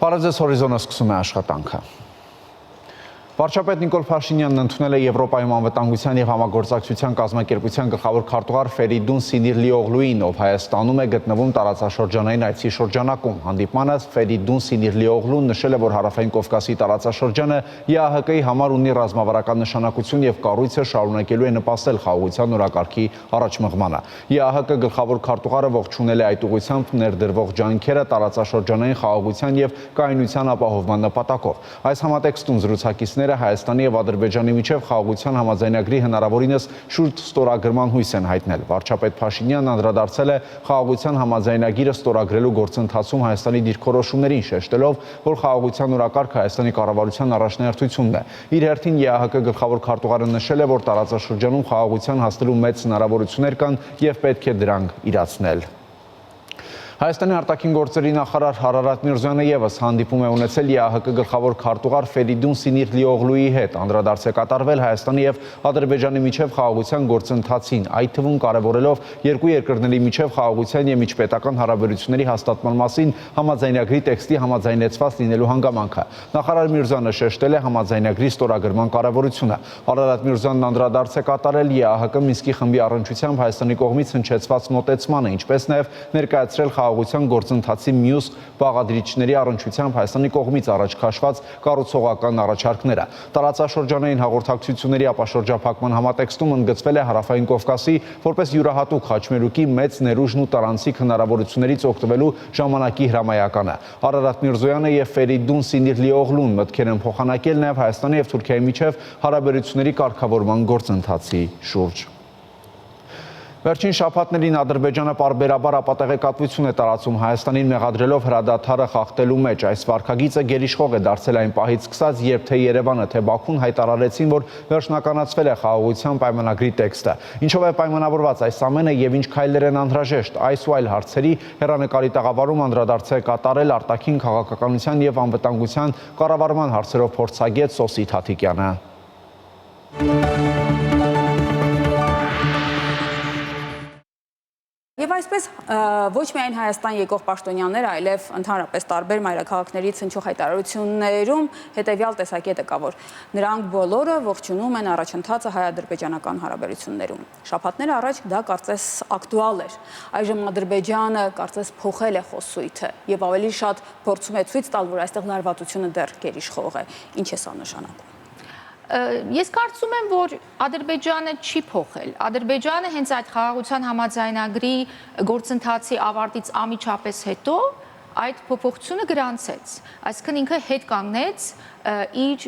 Բարև հորիզոնը սկսում է աշխատանքը։ Վարչապետ Նիկոլ Փաշինյանն ընդունել է Եվրոպայում անվտանգության և համագործակցության կազմակերպության գլխավոր քարտուղար Ֆերիդուն Սինիրլիօղլուին, ով Հայաստանում է գտնվում տարածաշրջանային այցի շրջանակում։ Հանդիպմանը Ֆերիդուն Սինիրլիօղլուն նշել է, որ Հարավային Կովկասի տարածաշրջանը ԵԱՀԿ-ի համար ունի ռազմավարական նշանակություն և կառույցը շարունակելու է նպաստել խաղաղության օրակարգի առաջմղմանը։ ԵԱՀԿ գլխավոր քարտուղարը ողջունել է այդ ուղղությամբ ներդրվող ջանքերը տարածաշրջանային խաղաղության և կայունության ապահովման նպատակով։ Այս համատեքստում զրուցակիցները Հայաստանի և Ադրբեջանի միջև խաղաղության համաձայնագրի հնարավորինս շուրջ ստորագրման հույս են հայտնել։ Վարչապետ Փաշինյանն անդրադարձել է խաղաղության համաձայնագիրը ստորագրելու գործընթացում Հայաստանի դիրքորոշումներին, շեշտելով, որ խաղաղության օրակարգը Հայաստանի կառավարության առաջնահերթությունն է։ Իր հերթին ԵԱՀԿ գլխավոր քարտուղարը նշել է, որ տարածաշրջանում խաղաղության հասնելու մեծ հնարավորություններ կան և պետք է դրանք իրացնել։ Հայաստանի արտաքին գործերի նախարար Արարատ Միրզոյանը ևս հանդիպում է ունեցել ԵԱՀԿ գլխավոր քարտուղար Ֆերիդուն Սինիրլիօղլուի հետ, անդրադարձ է կատարվել Հայաստանի և Ադրբեջանի միջև խաղաղության գործընթացին, այդ թվում կարևորելով երկու երկրների միջև խաղաղության և միջպետական հարաբերությունների հաստատման մասին համաձայնագրի տեքստի համաձայնեցված լինելու հանգամանքը։ Նախարար Միրզոյանը շեշտել է համաձայնագրի ստորագրման կարևորությունը։ Արարատ Միրզոյանն անդրադարձ է կատարել ԵԱՀԿ Մինսկի խմբի առնչությամբ Հայաստանի կողմից հնչեցված մոտեցմանը, ինչպես նաև ներկայացրել խաղաղության գործընթացի մյուս բաղադրիչների առնչությամբ Հայաստանի կողմից առաջ քաշված կառուցողական առաջարկները։ Տարածաշրջանային հաղորդակցությունների ապաշրջափակման համատեքստում ընդգծվել է Հարավային Կովկասի որպես յուրահատուկ խաչմերուկի մեծ ներուժն ու տարանցիկ հնարավորություններից օգտվելու ժամանակի հրամայականը։ Արարատ Միրզոյանը և Ֆերիդուն Սինիրլիօղլուն մտքեր են փոխանակել նաև Հայաստանի և Թուրքիայի միջև հարաբերությունների կարգավորման գործընթացի շուրջ։ Վերջին շաբաթներին Ադրբեջանը պարբերաբար ապատեղեկատվություն է տարածում Հայաստանին մեղադրելով հրադադարը խախտելու մեջ։ Այս վարքագիծը գերիշխող է դարձել այն պահից սկսած, երբ թե Երևանը, թե Բաքուն հայտարարեցին, որ վերջնականացվել է խաղաղության պայմանագրի տեքստը։ Ինչով է պայմանավորված այս ամենը և ինչ քայլեր են անհրաժեշտ, այս ու այլ հարցերի հեռանկարի տաղավարում անդրադարձ է կատարել արտաքին քաղաքականության և անվտանգության կառավարման հարցերով փորձագետ Սոսի Թաթիկյանը։ Եվ այսպես ոչ միայն Հայաստան եկող պաշտոնյաներ, այլև ընդհանրապես տարբեր մայրաքաղաքներից հնչող հայտարարություններում հետևյալ տեսակետը կա, որ նրանք բոլորը ողջունում են առաջընթացը հայ-ադրբեջանական հարաբերություններում։ Շաբաթներ առաջ դա կարծես ակտուալ էր։ Այժմ Ադրբեջանը կարծես փոխել է խոսույթը եւ ավելի շատ փորձում է ցույց տալ, որ այստեղ լարվածությունը դեռ գերիշխող է։ Ինչ է սա նշանակում։ Ես կարծում եմ, որ Ադրբեջանը չի փոխել։ Ադրբեջանը հենց այդ խաղաղության համաձայնագրի գործընթացի ավարտից անմիջապես հետո այդ փոփոխությունը գրանցեց։ Այսինքն ինքը հետ կանգնեց իր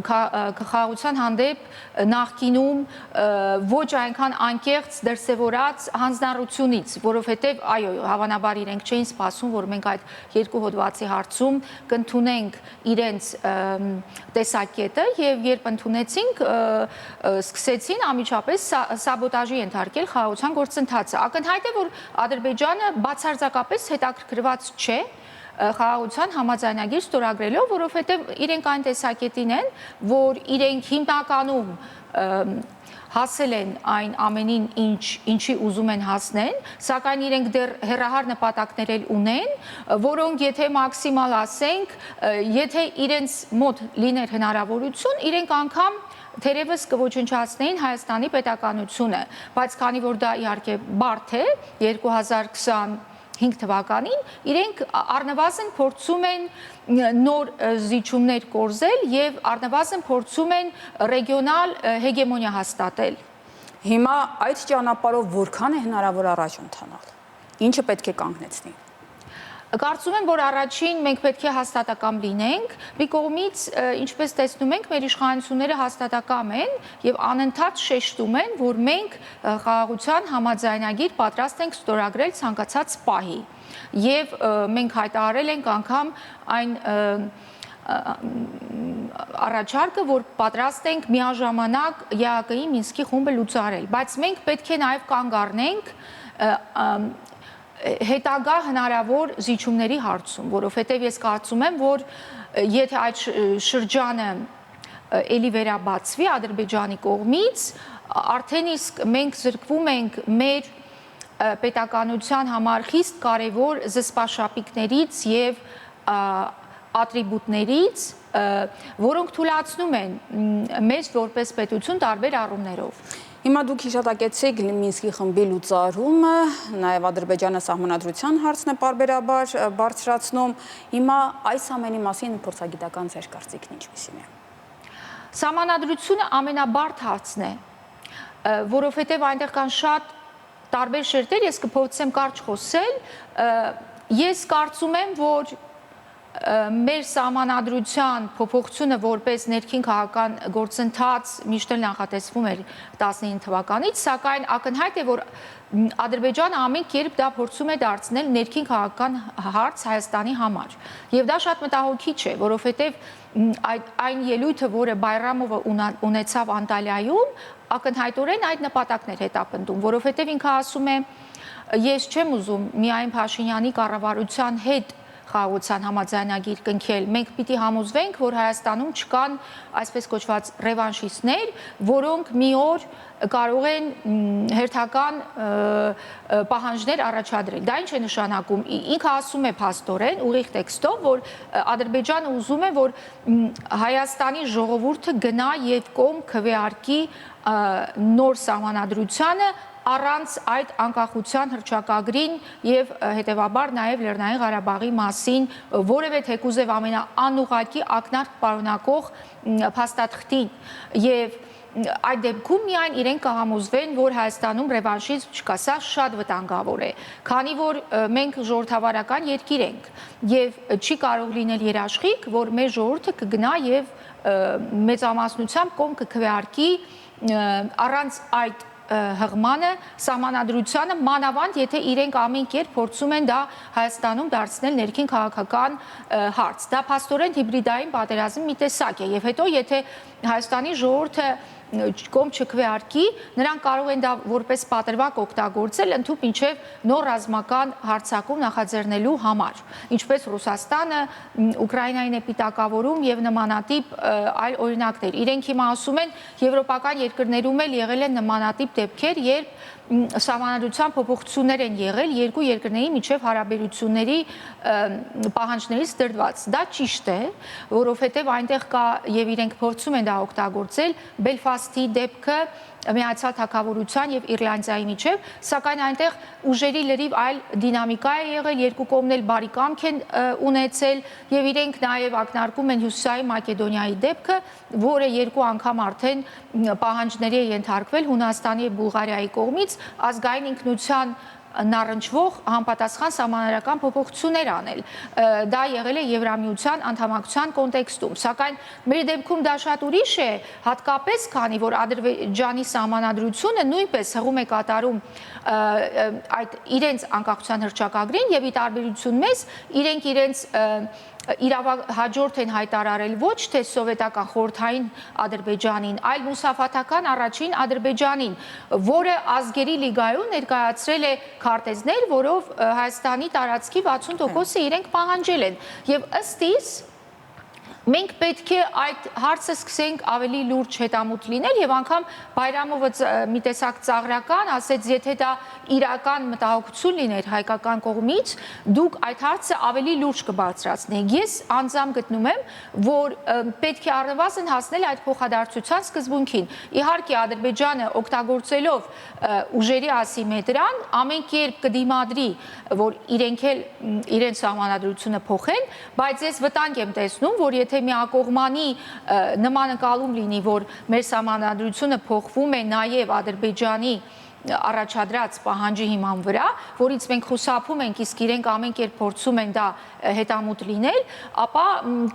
խաղաղության հանդեպ նախկինում ոչ այնքան անկեղծ դրսևորած հանձնառությունից, որովհետև այո, հավանաբար իրենք չէին սպասում, որ մենք այդ երկու հոդվածի հարցում կընդունենք իրենց տեսակետը եւ երբ ընդունեցինք, սկսեցին անմիջապես սաբոտաժի ենթարկել խաղաղության գործընթացը։ Ակնհայտ է, որ Ադրբեջանը բացարձակապես հետաքրքրված չէ խաղաղության համաձայնագիր ստորագրելով, որովհետև իրենք այն տեսակետին են, որ իրենք հիմնականում հասել են այն ամենին, ինչի ուզում են հասնել, սակայն իրենք դեռ հեռահար նպատակներ էլ ունեն, որոնք եթե մաքսիմալ ասենք, եթե իրենց մոտ լիներ հնարավորություն, իրենք անգամ թերևս կոչնչացնեին Հայաստանի պետականությունը, բայց քանի որ դա իհարկե բարդ է 2025 թվականին, իրենք առնվազն փորձում են նոր զիջումներ կորզել եւ առնվազն փորձում են ռեգիոնալ հեգեմոնիա հաստատել։ Հիմա այդ ճանապարհով որքան է հնարավոր առաջ ընթանալ։ Ինչը պետք է կանգնեցնի։ Կարծում եմ, որ առաջին մենք պետք է հաստատակամ լինենք, մի կողմից, ինչպես տեսնում ենք, մեր իշխանությունները հաստատակամ են եւ անընդհատ շեշտում են, որ մենք խաղաղության համաձայնագիր պատրաստ ենք ստորագրել ցանկացած պահի եւ մենք հայտարարել ենք անգամ այն առաջարկը, որ պատրաստ ենք միաժամանակ ԵԱՀԿ-ի Մինսկի խումբը լուծարել, բայց մենք պետք է նաեւ կանգ առնենք հետագա հնարավոր զիջումների հարցում, որովհետև ես կարծում եմ, որ եթե այդ շրջանը էլի վերաբացվի Ադրբեջանի կողմից, արդեն իսկ մենք զրկվում ենք մեր պետականության համար խիստ կարևոր զսպաշապիկներից եւ ատրիբուտներից, որոնք թույլատնում են մեզ որպես պետություն տարբեր առումներով։ Հիմա դուք հիշատակեցիք Մինսկի խմբի լուծարումը, նաև Ադրբեջանը սահմանադրության հարցն է պարբերաբար բարձրացնում։ Հիմա այս ամենի մասին փորձագիտական ձեր կարծիքն ինչպիսին է։ Սահմանադրությունը ամենաբարդ հարցն է, որովհետև այնտեղ կան շատ տարբեր շերտեր, ես կփորձեմ կարճ խոսել, ես կարծում եմ, որ մեր սահմանադրության փոփոխությունը որպես ներքին քաղաքական գործընթաց միշտ էլ նախատեսվում էր 19 թվականից, սակայն ակնհայտ է, որ Ադրբեջանը ամեն կերպ դա փորձում է դարձնել ներքին քաղաքական հարց Հայաստանի համար։ Եվ դա շատ մտահոգիչ է, որովհետև այն ելույթը, որը Բայրամովը ունեցավ Անտալիայում, ակնհայտորեն այդ նպատակներ հետապնդում, որովհետև ինքը ասում է, ես չեմ ուզում միայն Փաշինյանի կառավարության հետ խաղաղության համաձայնագիր կնքել, մենք պիտի համոզվենք, որ Հայաստանում չկան այսպես կոչված ռևանշիստներ, որոնք մի օր կարող են հերթական պահանջներ առաջադրել։ Դա ինչ է նշանակում։ Ինքը ասում է փաստորեն, ուղիղ տեքստով, որ Ադրբեջանը ուզում է, որ Հայաստանի ժողովուրդը գնա եւ կողմ քվեարկի նոր սահմանադրությանը առանց այդ անկախության հռչակագրին եւ հետեւաբար նաեւ Լեռնային Ղարաբաղի մասին որևէ թեկուզև ամենաանուղակի ակնարկ պարունակող փաստաթղթին եւ այդ դեպքում միայն իրենք կհամոզվեն, որ Հայաստանում ռևանշիզմ չկա, սա շատ վտանգավոր է, քանի որ մենք ժողովրդավարական երկիր ենք եւ չի կարող լինել երաշխիք, որ մեր ժողովուրդը կգնա եւ մեծամասնությամբ կողմ կքվեարկի առանց այդ հղմանը, սահմանադրությանը, մանավանդ, եթե իրենք ամեն կերպ փորձում են դա Հայաստանում դարձնել ներքին քաղաքական հարց։ Դա փաստորեն հիբրիդային պատերազմի մի տեսակ է, եւ հետո եթե Հայաստանի ժողովուրդը կողմ չքվեարկի, նրանք կարող են դա որպես պատրվակ օգտագործել ընդհուպ մինչև նոր ռազմական հարձակում նախաձեռնելու համար, ինչպես Ռուսաստանը Ուկրաինային է պիտակավորում եւ նմանատիպ այլ օրինակներ։ Իրենք հիմա ասում են, եվրոպական երկրներում էլ եղել են նմանատիպ դեպքեր, երբ սահմանադրության փոփոխություններ են եղել երկու երկրների միջև հարաբերությունների պահանջներից դրդված։ Դա ճիշտ է, որովհետև այնտեղ կա եւ իրենք փորձում են դա օգտագործել Բելֆաստի դեպքը Միացյալ Թագավորության եւ Իռլանդիայի միջև, սակայն այնտեղ ուժերի լրիվ այլ դինամիկա է եղել, երկու կողմն էլ բարի կամք են ունեցել եւ իրենք նաեւ ակնարկում են Հյուսիսային Մակեդոնիայի դեպքը, որը երկու անգամ արդեն պահանջների է ենթարկվել Հունաստանի եւ Բուլղարիայի կողմից ազգային ինքնության նառնչվող համապատասխան սահմանադրական փոփոխություններ անել։ Դա եղել է Եվրամիության անդամակցության կոնտեքստում, սակայն մեր դեպքում դա շատ ուրիշ է, հատկապես քանի որ Ադրբեջանի սահմանադրությունը նույնպես հղում է կատարում այդ իրենց անկախության հռչակագրին եւ ի տարբերություն մեզ իրենք իրենց իրավահաջորդ են հայտարարել ոչ թե սովետական խորհրդային Ադրբեջանին, այլ մուսաֆաթական առաջին Ադրբեջանին, որը ազգերի լիգայում ներկայացրել է քարտեզներ, որով Հայաստանի տարածքի 60%-ը իրենք պահանջել են։ Եվ ըստ իս մենք պետք է այդ հարցը սկսենք ավելի լուրջ հետամուտ լինել եւ անգամ Բայրամովը մի տեսակ ծաղրական ասեց, եթե դա իրական մտահոգություն լիներ հայկական կողմից, դուք այդ հարցը ավելի լուրջ կբարձրացնեք։ Ես անձամբ գտնում եմ, որ պետք է առնվազն հասնել այդ փոխադարձության սկզբունքին։ Իհարկե Ադրբեջանը օգտագործելով ուժերի ասիմետրիան ամեն կերպ կդիմադրի, որ իրենք էլ իրենց սահմանադրությունը փոխեն, բայց ես վտանգ եմ տեսնում, որ եթե միակողմանի նման ընկալում լինի, որ մեր սահմանադրությունը փոխվում է նաև Ադրբեջանի առաջադրած պահանջի հիման վրա, որից մենք խուսափում ենք, իսկ իրենք ամեն կերպ փորձում են դա հետամուտ լինել, ապա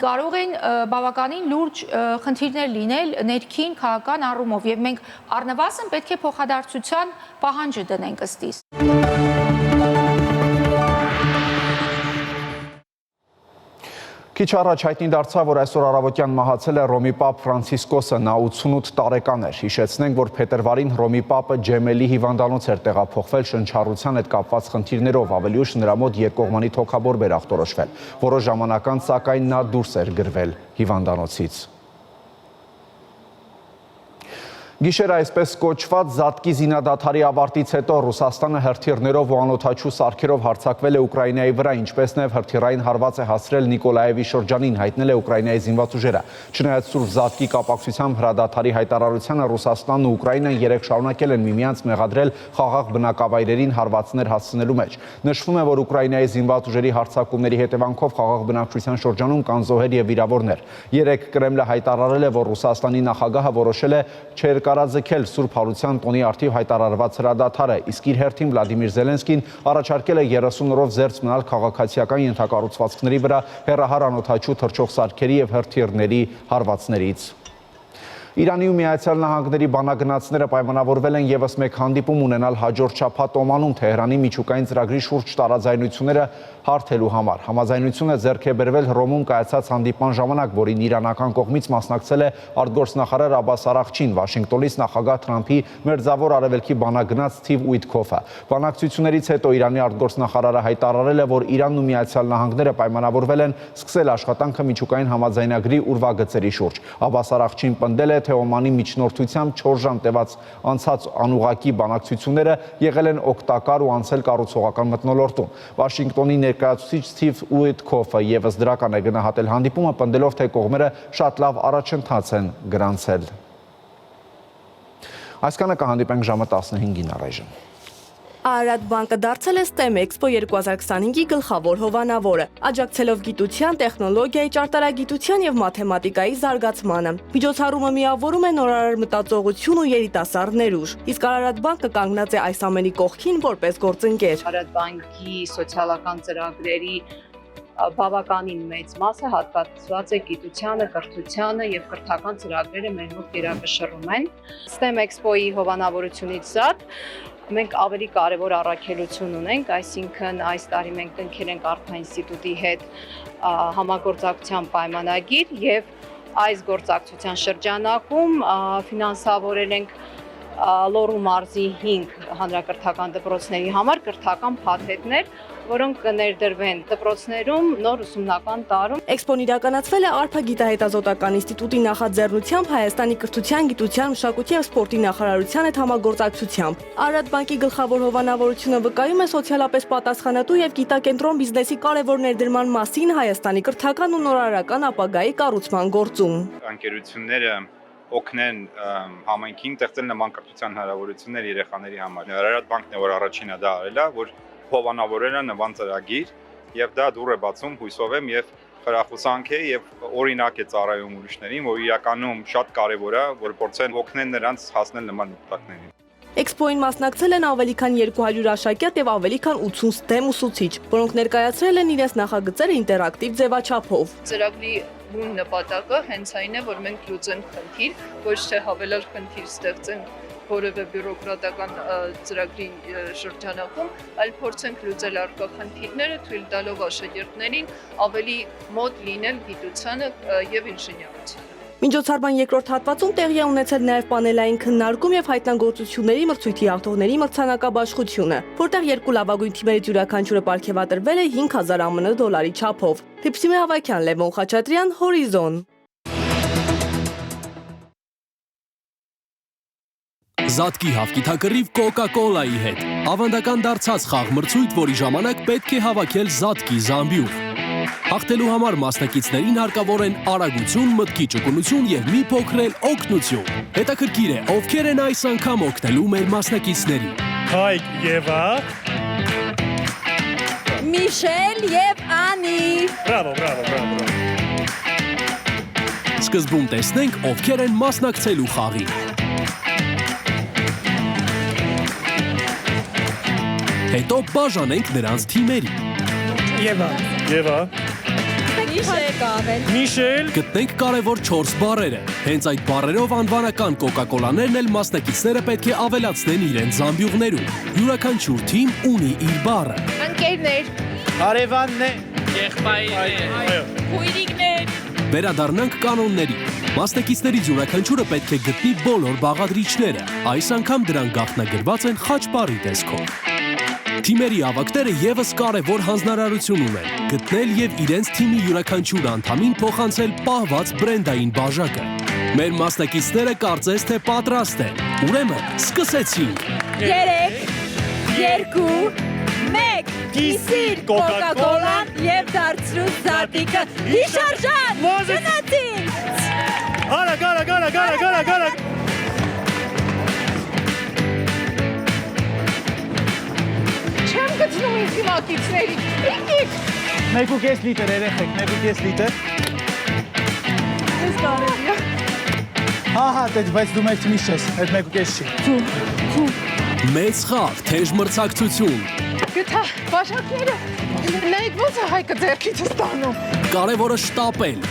կարող են բավականին լուրջ խնդիրներ լինել ներքին քաղաքական առումով եւ մենք առնվազն պետք է փոխադարձության պահանջը դնենք ըստ իս։ Քիչ առաջ հայտնի դարձավ, որ այսօր առավոտյան մահացել է Ռոմի Պապ Ֆրանցիսկոսը, նա 88 տարեկան էր։ Հիշեցնենք, որ փետրվարին Ռոմի Պապը Ջեմելի հիվանդանոց էր տեղափոխվել շնչառության հետ կապված խնդիրներով, ավելի ուշ նրա մոտ երկկողմանի թոքաբորբ էր ախտորոշվել։ Որոշ ժամանակ անց սակայն նա դուրս էր գրվել հիվանդանոցից։ Գիշեր այսպես կոչված Զատկի զինադադարի ավարտից հետո Ռուսաստանը հրթիռներով ու անօդաչու սարքերով հարձակվել է Ուկրաինայի վրա, ինչպես նաև հրթիռային հարված է հասցրել Նիկոլաևի շրջանին, հայտնել է Ուկրաինայի զինված ուժերը։ Չնայած Սուրբ Զատկի կապակցությամբ հրադադարի հայտարարությանը Ռուսաստանն ու Ուկրաինան երեկ շարունակել են միմյանց մեղադրել խաղաղ բնակավայրերին հարվածներ հասցնելու մեջ։ Նշվում է, որ Ուկրաինայի զինված ուժերի հարձակումների հետևանքով խաղաղ բնակչության շրջանում կան զոհեր եւ վիրավորներ։ Երեկ Կրեմլը հայտարարել է, որ Ռուսաստանի նախագահը որոշել է չերկարաձգել Սուրբ Հարության տոնի արդիվ հայտարարված հրադադարը, իսկ իր հերթին Վլադիմիր Զելենսկին առաջարկել է 30 օրով զերծ մնալ քաղաքացիական ենթակառուցվածքների վրա հեռահար անօդաչու թռչող սարքերի եւ հրթիռների հարվածներից։ Իրանի ու Միացյալ Նահանգների բանագնացները պայմանավորվել են եւս մեկ հանդիպում ունենալ հաջորդ շաբաթ Օմանում Թեհրանի միջուկային ծրագրի շուրջ տարաձայնությունները հարթելու համար։ Համաձայնությունը ձեռք է բերվել Հռոմում կայացած հանդիպման ժամանակ, որին իրանական կողմից մասնակցել է արտգործնախարար Աբբաս Արաղչին, Վաշինգտոնից նախագահ Թրամփի մերձավոր արևելքի բանագնաց Սթիվ Ուիթքոֆը։ Բանակցություններից հետո Իրանի արտգործնախարարը հայտարարել է, որ Իրանն ու Միացյալ Նահանգները պայմանավորվել են սկսել աշխատանքը միջուկային համաձայնագրի ուրվագծերի շուրջ։ Աբբաս Արաղչին պնդել է, թե Օմանի միջնորդությամբ 4 ժամ տևած անցած անուղղակի բանակցությունները եղել են օգտակար ու անցել կառուցողական մթնոլորտում։ Վաշինգտոնի ներկայացուցիչ Սթիվ Ուիթքոֆը եւս դրական է գնահատել հանդիպումը, պնդելով, թե կողմերը շատ լավ առաջընթաց են գրանցել։ Այսքանը կհանդիպենք ժամը 15-ին առայժմ։ Արարատ բանկը դարձել է STEM Expo 2025-ի գլխավոր հովանավորը, աջակցելով գիտության, տեխնոլոգիայի, ճարտարագիտության եւ մաթեմատիկայի զարգացմանը։ Միջոցառումը միավորում է նորարար մտածողություն ու երիտասարդ ուժ, իսկ Արարատ բանկը կանգնած է այս ամենի կողքին որպես գործընկեր։ Արարատ բանկի սոցիալական ծրագրերի բավականին մեծ մասը հատկացված է գիտությանը, կրթությանը եւ կրթական ծրագրերը մեր մոտ գերակշռում են։ STEM Expo-ի հովանավորությունից զատ մենք ավելի կարևոր առաքելություն ունենք, այսինքն այս տարի մենք կնքել ենք Արփա ինստիտուտի հետ համագործակցության պայմանագիր եւ այս գործակցության շրջանակում ֆինանսավորել ենք Լոռու մարզի 5 հանրակրթական դպրոցների համար կրթական փաթեթներ, որոնք կներդրվեն դպրոցներում նոր ուսումնական տարում։ Էքսպոն իրականացվել է Արփա գիտահետազոտական ինստիտուտի նախաձեռնությամբ Հայաստանի կրթության, գիտության, մշակույթի եւ սպորտի նախարարության հետ համագործակցությամբ։ Արարատ բանկի գլխավոր հովանավորությունը վկայում է սոցիալապես պատասխանատու եւ գիտակենտրոն բիզնեսի կարևոր ներդրման մասին Հայաստանի կրթական ու նորարարական ապագայի կառուցման գործում։ Անկերությունները օգնեն համայնքին ստեղծել նման կրթության հնարավորություններ երեխաների համար։ Արարատ բանկն է, որ առաջինը դա արել է, որ հովանավորել է նման ծրագիր եւ դա դուռ է բացում հույսով եմ եւ խրախուսանք է եւ օրինակ է ծառայում ուրիշներին, որ իրականում շատ կարեւոր է, որ փորձեն օգնել նրանց հասնել նման նպատակներին։ Էքսպոին մասնակցել են ավելի քան 200 աշակերտ եւ ավելի քան 80 STEM ուսուցիչ, որոնք ներկայացրել են իրենց նախագծերը ինտերակտիվ ձևաչափով։ Ծրագրի բուն նպատակը հենց այն է, որ մենք լուծենք խնդիր, ոչ թե հավելյալ խնդիր ստեղծենք որևէ բյուրոկրատական ծրագրի շրջանակում, այլ փորձենք լուծել առկա խնդիրները, թույլ տալով աշակերտներին ավելի մոտ լինել գիտությանը եւ ինժեներությանը։ Միջոցառման երկրորդ հատվածում տեղի է ունեցել նաև պանելային քննարկում եւ հայտնագործությունների մրցույթի հաղթողների մրցանակաբաշխությունը, որտեղ երկու լավագույն թիմերից յուրաքանչյուրը պարգևատրվել է 5000 ԱՄՆ դոլարի չափով։ Թիփսիմե Հավաքյան, Լևոն Խաչատրյան, Հորիզոն։ Զատկի հավկիթակռիվ Coca-Cola-ի հետ։ Ավանդական դարձած խաղ մրցույթ, որի ժամանակ պետք է հավաքել Զատկի զամբյուղ։ Հաղթելու համար մասնակիցներին հարկավոր են արագություն, մտքի ճկունություն եւ մի փոքր էլ օգնություն։ Հետաքրքիր է, ովքեր են այս անգամ օգնելու մեր մասնակիցներին։ Հայկ Եվա, Միշել եւ Անի։ Բրավո, բրավո, բրավո։ Սկզբում տեսնենք, ովքեր են մասնակցելու խաղին։ Հետո բաժանենք նրանց թիմերի։ Եվա, Եվա, Միշել, գտնենք կարևոր 4 բառերը։ Հենց այդ բառերով անվանական Coca-Cola-ներն էլ մասնակիցները պետք է ավելացնեն իրենց զամբյուղներում։ Յուրաքանչյուր թիմ ունի իր բառը։ Ընկերներ, Հարևանն է, եղբայրներ, քույրիկներ։ Վերադառնանք կանոնների։ Մասնակիցներից յուրաքանչյուրը պետք է գտնի բոլոր բաղադրիչները։ Այս անգամ դրանք գաղտնագրված են խաչպարի տեսքով։ Թիմերի ավակները եւս կարևոր հանձնարարություն ունեն՝ գտնել եւ իրենց թիմի յուրաքանչյուր անդամին փոխանցել պահված բրենդային բաժակը։ Մեր մասնակիցները կարծես թե պատրաստ են։ Ուրեմն, սկսեցինք։ 3, 2, 1 Կիսիր Կոկա-կոլան եւ դարձրու Զատիկը հիշարժան գնացին Արա Չեմ գտնում ինձ իմակիցների։ Եկեք։ 1.5 լիտր երեխեք, 1.5 լիտր։ Ես կարելի է։ Հա, բայց դու մեծ միշտ ես, այդ 1.5 չի։ Մեծ խաղ, թեժ մրցակցություն։ Գտա, բաժակները։ Նայեք ո՞նց է Հայկը ձեռքից ստանում։ Կարևորը շտապել,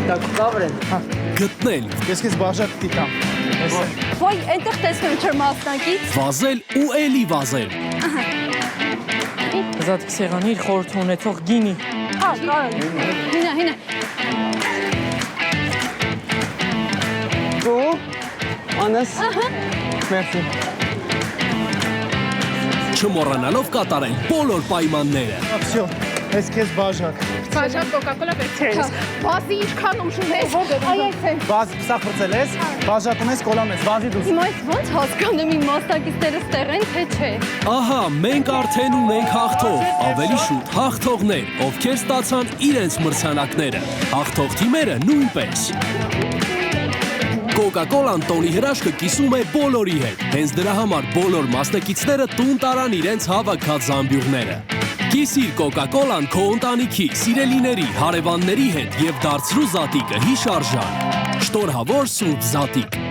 Так, լավրեն։ Հա, գտնել, ես քեզ բաժակ դիտամ։ Ոյ, այնտեղ տեսնում չոր մասնակից վազել ու էլի վազել։ Զատիկ սեղանի իր խորհուրդ ունեցող գինի։ Հինա Դու անես։ Մերսի։ Չմոռանալով կատարել բոլոր պայմանները։ Всё, ես քեզ բաժակ։ Բաժակ կոկա-կոլա պետք է։ Բազի ինչքան ուժ ունես։ Այ այսեն։ Բազ սա խրցել ես, բաժակ ունես, կոլամ ես, բազի դուս։ Հիմա այս ո՞նց հասկանեմ իմ մասնակիցները ստեղ են թե չէ Ահա, մենք արդեն ունենք հաղթող, ավելի շուտ հաղթողներ, ովքեր ստացան իրենց մրցանակները։ Հաղթող թիմերը նույնպես։ Կոկա-կոլան տոնի հրաշքը կիսում է բոլորի հետ։ Հենց դրա համար բոլոր մասնակիցները տուն տարան իրենց հավաքած զամբյուղները։ Կիսիր Կոկա-կոլան քո ընտանիքի, սիրելիների, հարևանների հետ եւ դարձրու Զատիկը հիշարժան։ Շտորհավոր Սուրբ Զատիկ։